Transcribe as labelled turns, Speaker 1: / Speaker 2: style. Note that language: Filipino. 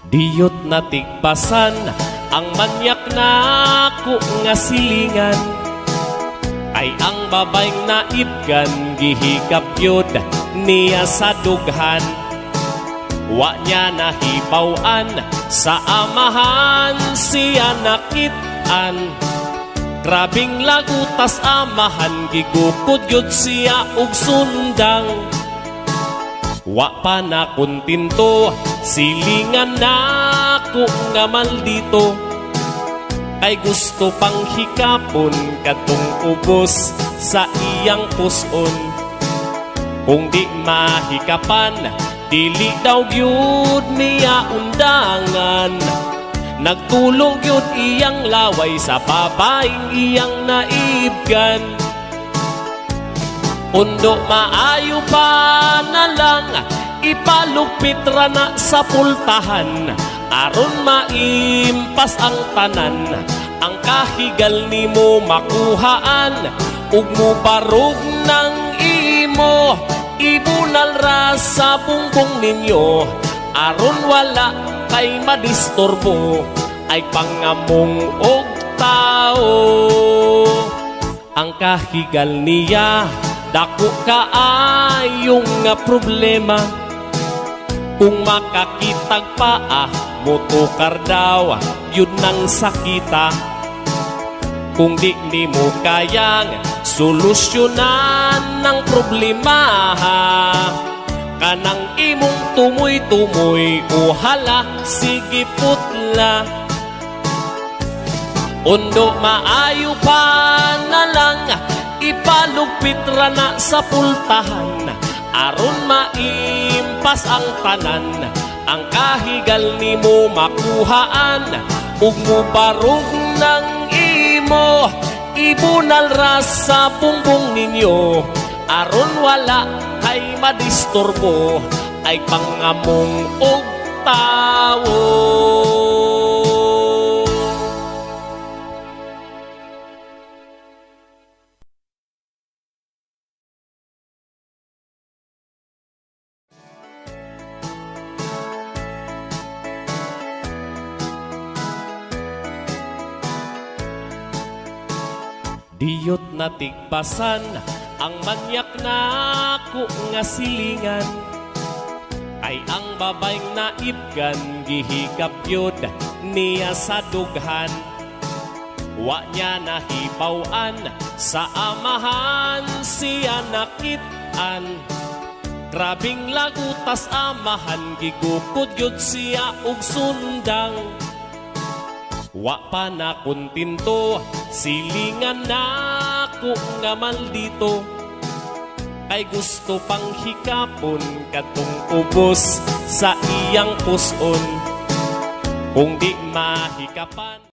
Speaker 1: Diyot na tigpasan ang manyak na ko nga silingan, ay ang babayng naibgan gihikap yod niya sa dughan. Wa niya nahibawan sa amahan siya nakitaan. Grabing lagutas amahan gigukod yod siya og sundang. Wa pa na kuntinto silingan na ko nga maldito, ay gusto pang hikapon katong ubos sa iyang puson. Kung di mahikapan, dili daw gyud niya undangan. Nagtulog yun iyang laway sa babaeng iyang naibgan. Undo maayo pa na lang ipalupit ra na sa pultahan, aron maimpas ang tanan. Ang kahigal nimo makuhaan, ug mo barog ng imo ibunal ra sa bungbong ninyo, aron wala kay madisturbo ay pangamong og tao. Ang kahigal niya dako kaayong nga problema. Kung makakitag pa motukar daw yun nang sakita. Kung di nimo kayang solusyonan ng problema, kanang imong tumoy-tumoy o hala sige putla. Undo maayo pa na lang ipalupit ra na sa pultahan, aron maimpas ang tanan. Ang kahigal nimo makuhaan, ug mo barog ng imo ibunal ra sa bungbong ninyo, aron wala kay madisturbo ay pangamong og tawo. Diyot na tigpasan ang manyak na ko nga silingan, ay ang babayng naibgan gihikap yod niya sa dughan. Wa niya nahibawan sa amahan siya nakitaan. Grabing lagutas amahan gigukod yod siya og sundang. Wa pa na kuntinto silingan na ko nga maldito, ay gusto pang hikapon katong ubos sa iyang puson. Kung di mahikapan